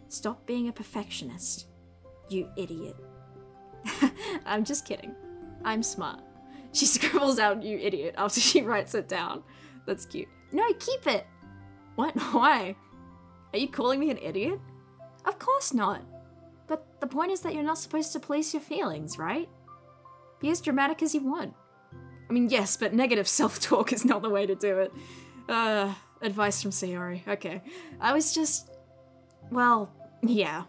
Stop being a perfectionist. You idiot. I'm just kidding. I'm smart. She scribbles out, you idiot, after she writes it down. That's cute. No, keep it! What? Why? Are you calling me an idiot? Of course not. But the point is that you're not supposed to police your feelings, right? Be as dramatic as you want. I mean, yes, but negative self-talk is not the way to do it. Advice from Sayori. Okay. I was just... Well, yeah.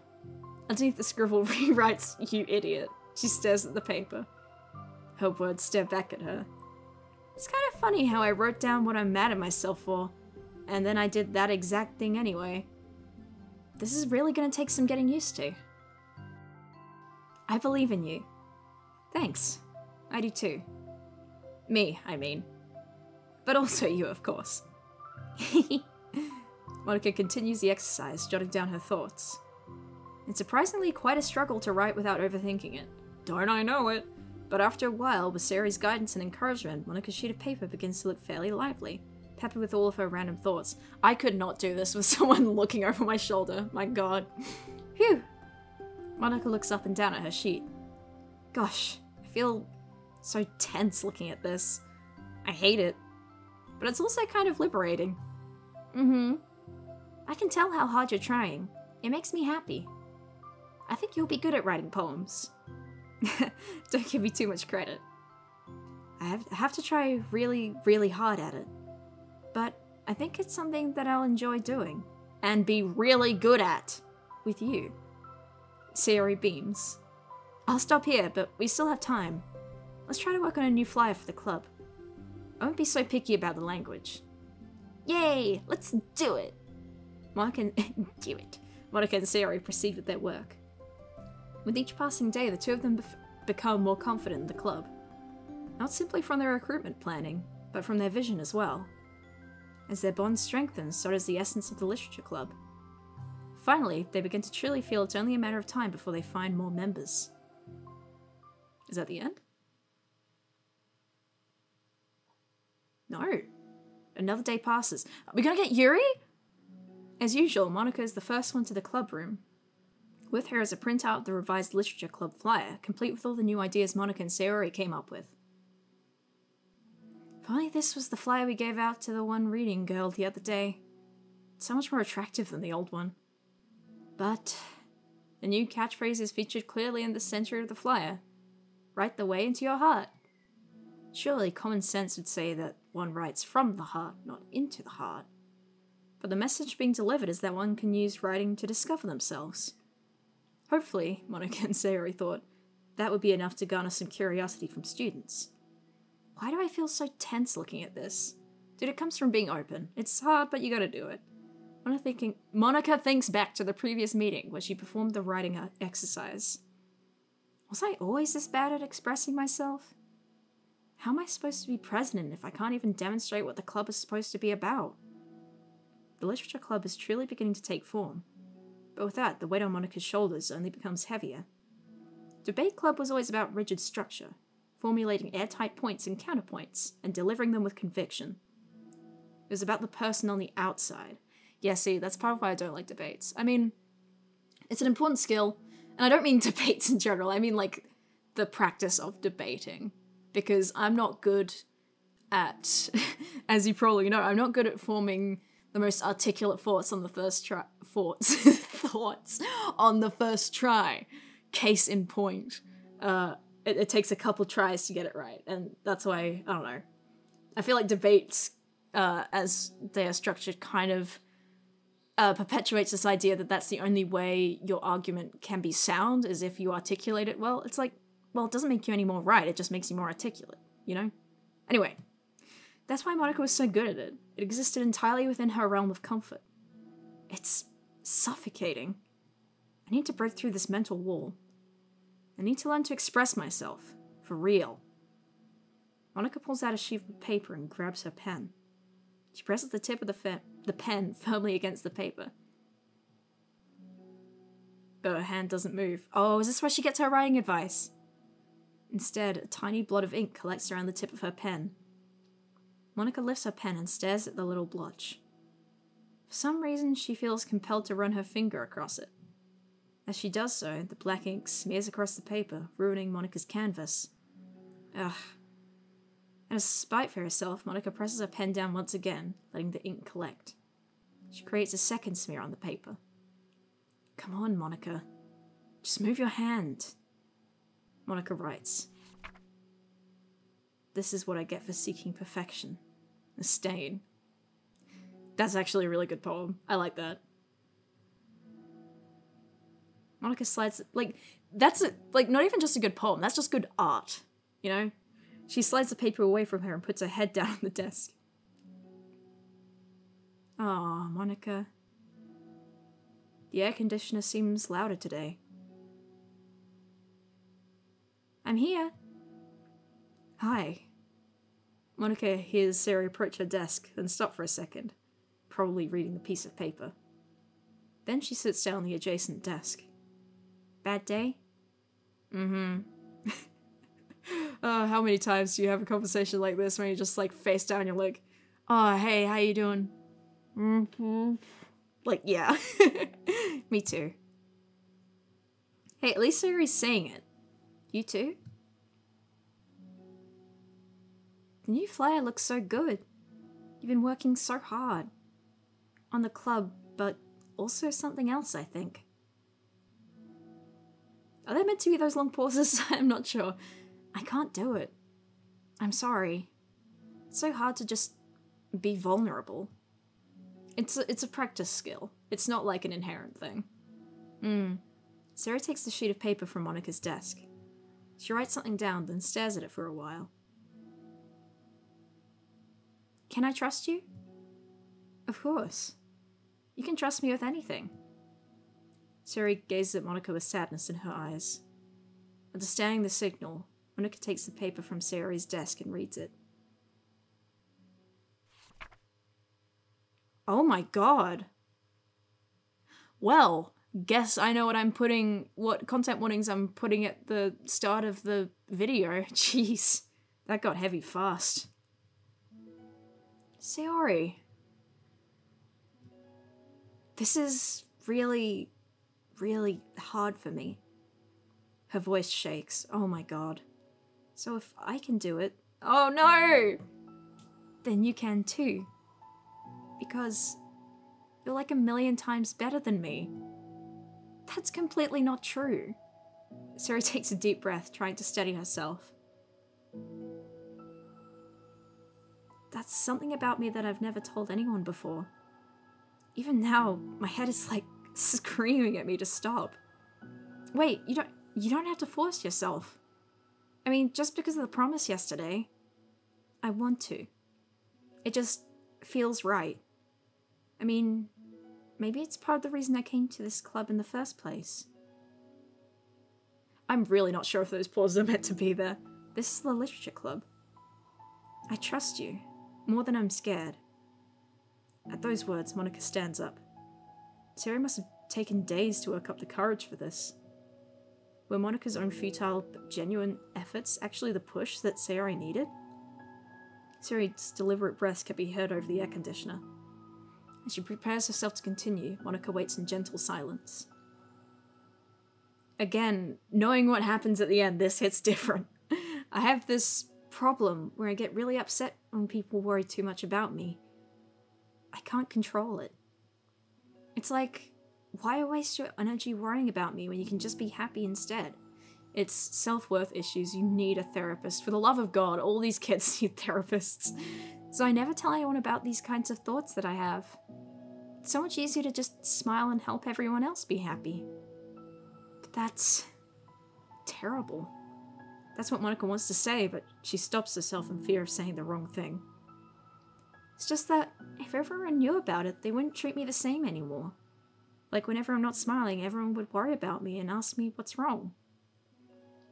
Underneath the scribble rewrites, you idiot. She stares at the paper. Her words stare back at her. It's kind of funny how I wrote down what I'm mad at myself for, and then I did that exact thing anyway. This is really gonna take some getting used to. I believe in you. Thanks. I do too. Me, I mean. But also you, of course. Monika continues the exercise, jotting down her thoughts. It's surprisingly quite a struggle to write without overthinking it. Don't I know it? But after a while, with Sayori's guidance and encouragement, Monika's sheet of paper begins to look fairly lively, peppered with all of her random thoughts. I could not do this with someone looking over my shoulder, my god. Phew! Monika looks up and down at her sheet. Gosh, I feel so tense looking at this. I hate it. But it's also kind of liberating. I can tell how hard you're trying. It makes me happy. I think you'll be good at writing poems. Don't give me too much credit. I have to try really, really hard at it. but I think it's something that I'll enjoy doing. And be really good at. With you. Sayori beams. I'll stop here, but we still have time. Let's try to work on a new flyer for the club. I won't be so picky about the language. Yay! Let's do it! Monica and Sayori proceed with their work. With each passing day, the two of them become more confident in the club. Not simply from their recruitment planning, but from their vision as well. As their bond strengthens, so does the essence of the literature club. Finally, they begin to truly feel it's only a matter of time before they find more members. Is that the end? No. Another day passes. Are we gonna get Yuri? As usual, Monica is the first one to the club room. With her is a printout of the revised literature club flyer, complete with all the new ideas Monica and Sayori came up with. If only this was the flyer we gave out to the one reading girl the other day. It's so much more attractive than the old one. But the new catchphrase is featured clearly in the center of the flyer. Write the way into your heart. Surely common sense would say that one writes from the heart, not into the heart. But the message being delivered is that one can use writing to discover themselves. Hopefully, Monica and Sayori thought, that would be enough to garner some curiosity from students. Why do I feel so tense looking at this? Dude, it comes from being open. It's hard, but you gotta do it. Monica thinks back to the previous meeting where she performed the writing exercise. Was I always this bad at expressing myself? How am I supposed to be president if I can't even demonstrate what the club is supposed to be about? The literature club is truly beginning to take form. But with that, the weight on Monica's shoulders only becomes heavier. Debate club was always about rigid structure, formulating airtight points and counterpoints, and delivering them with conviction. It was about the person on the outside. Yeah, see, that's part of why I don't like debates. I mean, it's an important skill, and I don't mean debates in general, I mean like the practice of debating. Because I'm not good at, as you probably know, I'm not good at forming the most articulate thoughts on the first try. Thoughts on the first try. Case in point. It takes a couple tries to get it right, and that's why, I don't know. I feel like debates, as they are structured, kind of perpetuates this idea that that's the only way your argument can be sound, is if you articulate it well. It's like, well, it doesn't make you any more right, it just makes you more articulate, you know? Anyway, that's why Monica was so good at it. It existed entirely within her realm of comfort. It's suffocating. I need to break through this mental wall. I need to learn to express myself. For real. Monica pulls out a sheet of paper and grabs her pen. She presses the tip of the pen firmly against the paper. But her hand doesn't move. Oh, is this where she gets her writing advice? Instead, a tiny blot of ink collects around the tip of her pen. Monica lifts her pen and stares at the little blotch. For some reason, she feels compelled to run her finger across it. As she does so, the black ink smears across the paper, ruining Monica's canvas. Ugh. And as a spite for herself, Monica presses her pen down once again, letting the ink collect. She creates a second smear on the paper. Come on, Monica. Just move your hand. Monica writes. This is what I get for seeking perfection. A stain. That's actually a really good poem. I like that. Monica slides, that's not even just a good poem, that's just good art, you know? She slides the paper away from her and puts her head down on the desk. Aw, Monica. The air conditioner seems louder today. I'm here. Hi. Monica hears Sarah approach her desk, then stop for a second, probably reading the piece of paper. Then she sits down on the adjacent desk. Bad day? Mm-hmm. How many times do you have a conversation like this when you're just face down, you're like, oh, hey, how you doing? Mm-hmm. Yeah. Me too. Hey, at least Sayori's saying it. You too? The new flyer looks so good. You've been working so hard. On the club, but also something else, I think. Are there meant to be those long pauses? I'm not sure. I can't do it. I'm sorry. It's so hard to just be vulnerable. It's a practice skill. It's not like an inherent thing. Sayori takes the sheet of paper from Monika's desk. She writes something down, then stares at it for a while. Can I trust you? Of course. You can trust me with anything. Sayori gazes at Monika with sadness in her eyes. Understanding the signal, Monika takes the paper from Sayori's desk and reads it. Oh my god. Well, guess I know what content warnings I'm putting at the start of the video. Jeez, that got heavy fast. Sayori. This is really, really hard for me. Her voice shakes. Oh my god. So if I can do it... Oh no! Then you can too. Because you're like 1,000,000 times better than me. That's completely not true. Sayori takes a deep breath, trying to steady herself. That's something about me that I've never told anyone before. Even now, my head is like screaming at me to stop. Wait, you don't have to force yourself. I mean, just because of the promise yesterday, I want to. It just feels right. I mean, maybe it's part of the reason I came to this club in the first place. I'm really not sure if those pauses are meant to be there. This is the literature club. I trust you, more than I'm scared. At those words, Monika stands up. Sayori must have taken days to work up the courage for this. Were Monika's own futile but genuine efforts actually the push that Sayori needed? Sayori's deliberate breaths can be heard over the air conditioner. As she prepares herself to continue, Monika waits in gentle silence. Again, knowing what happens at the end, this hits different. I have this problem where I get really upset when people worry too much about me. I can't control it. It's like, why waste your energy worrying about me when you can just be happy instead? It's self-worth issues. You need a therapist. For the love of God, all these kids need therapists. So I never tell anyone about these kinds of thoughts that I have. It's so much easier to just smile and help everyone else be happy. But that's terrible. That's what Monika wants to say, but she stops herself in fear of saying the wrong thing. It's just that if everyone knew about it, they wouldn't treat me the same anymore. Like whenever I'm not smiling, everyone would worry about me and ask me what's wrong.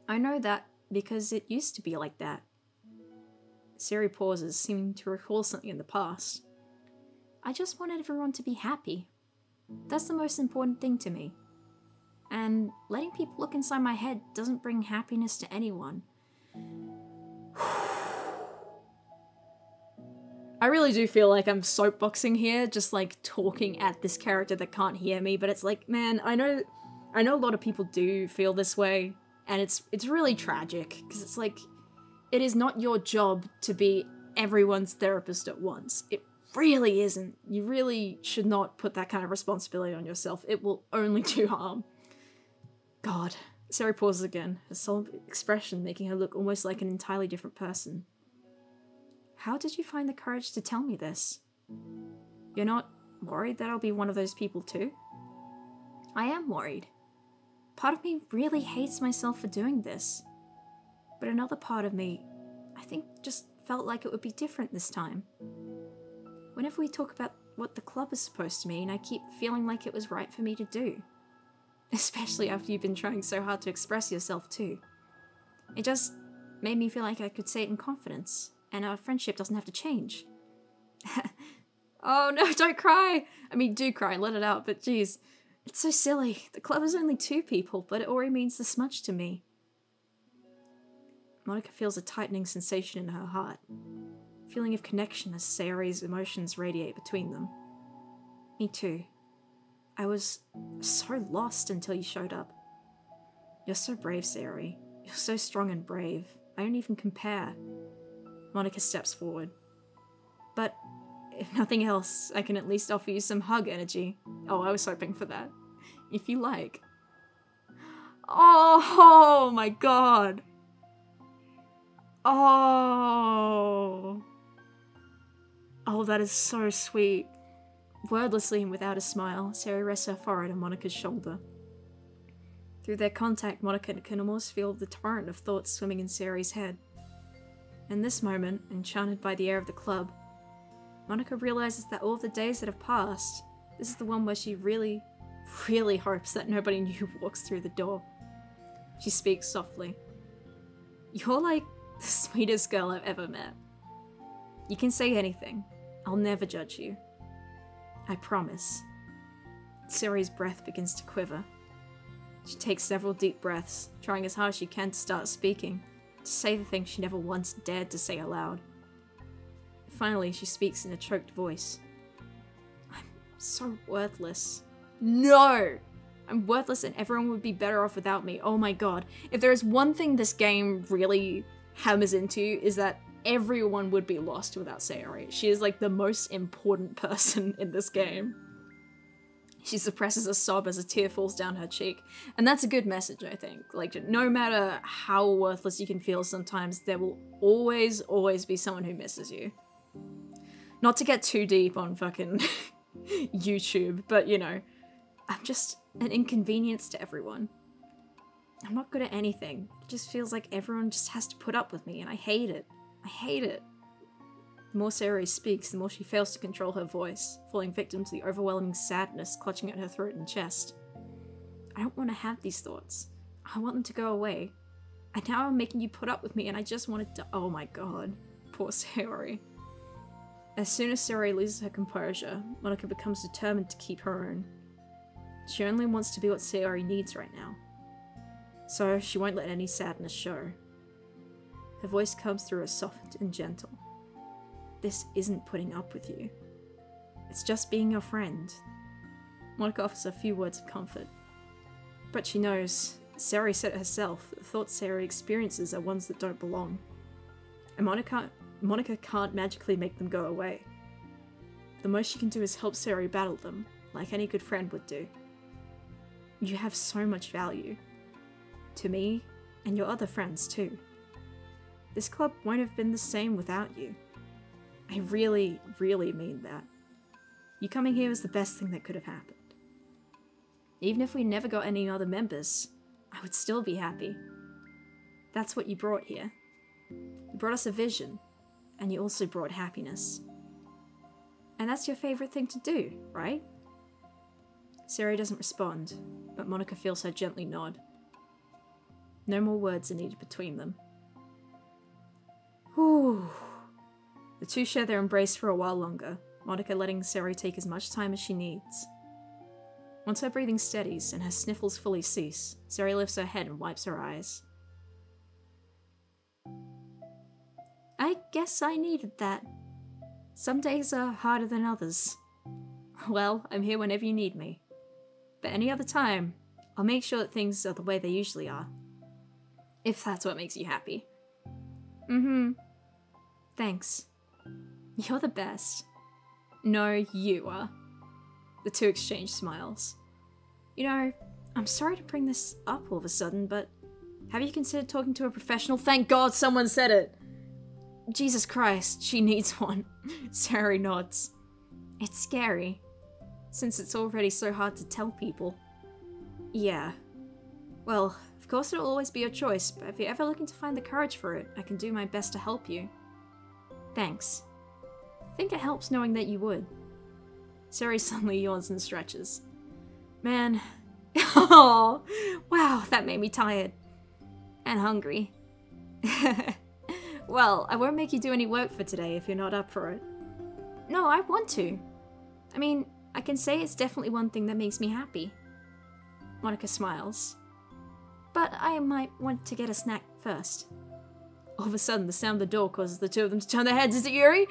I know that because it used to be like that. Sayori pauses, seeming to recall something in the past. I just wanted everyone to be happy. That's the most important thing to me. And letting people look inside my head doesn't bring happiness to anyone. I really do feel like I'm soapboxing here, just like talking at this character that can't hear me, but it's like, man, I know a lot of people do feel this way, and it's really tragic, because it's like, it is not your job to be everyone's therapist at once. It really isn't. You really should not put that kind of responsibility on yourself. It will only do harm. God. Sayori pauses again, her solemn expression making her look almost like an entirely different person. How did you find the courage to tell me this? You're not worried that I'll be one of those people too? I am worried. Part of me really hates myself for doing this. But another part of me, I think, just felt like it would be different this time. Whenever we talk about what the club is supposed to mean, I keep feeling like it was right for me to do. Especially after you've been trying so hard to express yourself too. It just made me feel like I could say it in confidence, and our friendship doesn't have to change. Oh no, don't cry! I mean, do cry, let it out, but geez. It's so silly. The club is only 2 people, but it already means this much to me. Monika feels a tightening sensation in her heart. A feeling of connection as Sayori's emotions radiate between them. Me too. I was so lost until you showed up. You're so brave, Sayori. You're so strong and brave. I don't even compare. Monika steps forward. But if nothing else, I can at least offer you some hug energy. Oh, I was hoping for that. If you like. Oh my god. Oh. Oh, that is so sweet. Wordlessly and without a smile, Sayori rests her forehead on Monika's shoulder. Through their contact, Monika can almost feel the torrent of thoughts swimming in Sayori's head. In this moment, enchanted by the air of the club, Monika realizes that all of the days that have passed, this is the one where she really, really hopes that nobody new walks through the door. She speaks softly. You're like the sweetest girl I've ever met. You can say anything. I'll never judge you. I promise. Sayori's breath begins to quiver. She takes several deep breaths, trying as hard as she can to start speaking, to say the things she never once dared to say aloud. Finally, she speaks in a choked voice. I'm so worthless. No! I'm worthless and everyone would be better off without me. Oh my god. If there is one thing this game really hammers into, is that everyone would be lost without Sayori. She is like the most important person in this game. She suppresses a sob as a tear falls down her cheek. And that's a good message, I think. Like, no matter how worthless you can feel sometimes, there will always, always be someone who misses you. Not to get too deep on fucking YouTube, but you know, I'm just an inconvenience to everyone. I'm not good at anything. It just feels like everyone just has to put up with me, and I hate it. I hate it. The more Sayori speaks, the more she fails to control her voice, falling victim to the overwhelming sadness clutching at her throat and chest. I don't want to have these thoughts. I want them to go away. And now I'm making you put up with me and I just wanted to— oh my god. Poor Sayori. As soon as Sayori loses her composure, Monika becomes determined to keep her own. She only wants to be what Sayori needs right now. So she won't let any sadness show. Her voice comes through as soft and gentle. This isn't putting up with you. It's just being your friend. Monika offers a few words of comfort. But she knows, Sayori said it herself, that the thoughts Sayori experiences are ones that don't belong. And Monika can't magically make them go away. The most she can do is help Sayori battle them, like any good friend would do. You have so much value. To me, and your other friends too. This club won't have been the same without you. I really, really mean that. You coming here was the best thing that could have happened. Even if we never got any other members, I would still be happy. That's what you brought here. You brought us a vision, and you also brought happiness. And that's your favorite thing to do, right? Sayori doesn't respond, but Monika feels her gently nod. No more words are needed between them. Whew. The two share their embrace for a while longer, Monika letting Sayori take as much time as she needs. Once her breathing steadies and her sniffles fully cease, Sayori lifts her head and wipes her eyes. I guess I needed that. Some days are harder than others. Well, I'm here whenever you need me. But any other time, I'll make sure that things are the way they usually are. If that's what makes you happy. Mm-hmm. Thanks. You're the best. No, you are. The two exchange smiles. You know, I'm sorry to bring this up all of a sudden, but have you considered talking to a professional? Thank God someone said it! Jesus Christ, she needs one. Sayori nods. It's scary, since it's already so hard to tell people. Yeah. Well, of course it'll always be your choice, but if you're ever looking to find the courage for it, I can do my best to help you. Thanks. I think it helps knowing that you would. Sayori suddenly yawns and stretches. Man. Oh, wow, that made me tired. And hungry. Well, I won't make you do any work for today if you're not up for it. No, I want to. I mean, I can say it's definitely one thing that makes me happy. Monika smiles. But I might want to get a snack first. All of a sudden, the sound of the door causes the two of them to turn their heads. Is it Yuri?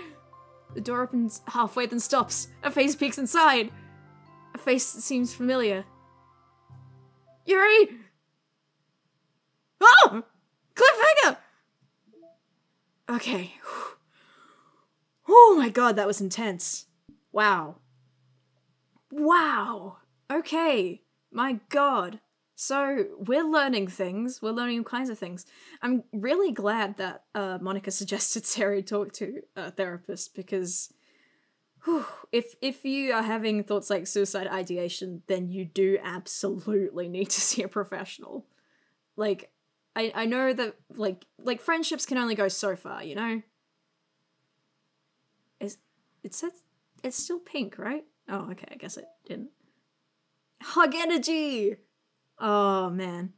The door opens halfway, then stops. A face peeks inside. A face that seems familiar. Yuri! Oh! Cliffhanger! Okay. Oh my god, that was intense. Wow. Wow. Okay. My god. So, we're learning things. We're learning all kinds of things. I'm really glad that Monika suggested Sayori talk to a therapist, because If you are having thoughts like suicide ideation, then you do absolutely need to see a professional. Like, I know that, like friendships can only go so far, you know? It says it's still pink, right? Oh, okay, I guess it didn't. Hug energy! Oh, man.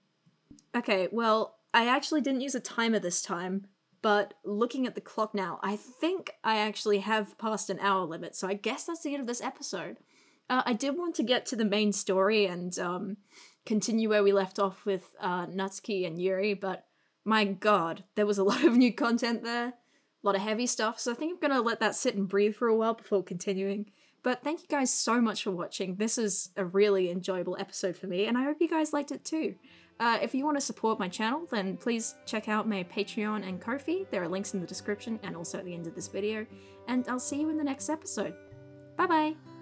Okay, well, I actually didn't use a timer this time, but looking at the clock now, I think I actually have passed an hour limit, so I guess that's the end of this episode. I did want to get to the main story and continue where we left off with Natsuki and Yuri, but my god, there was a lot of new content there, a lot of heavy stuff, so I think I'm gonna let that sit and breathe for a while before continuing. But thank you guys so much for watching. This is a really enjoyable episode for me, and I hope you guys liked it too. If you want to support my channel, then please check out my Patreon and Ko-fi. There are links in the description and also at the end of this video. And I'll see you in the next episode. Bye bye!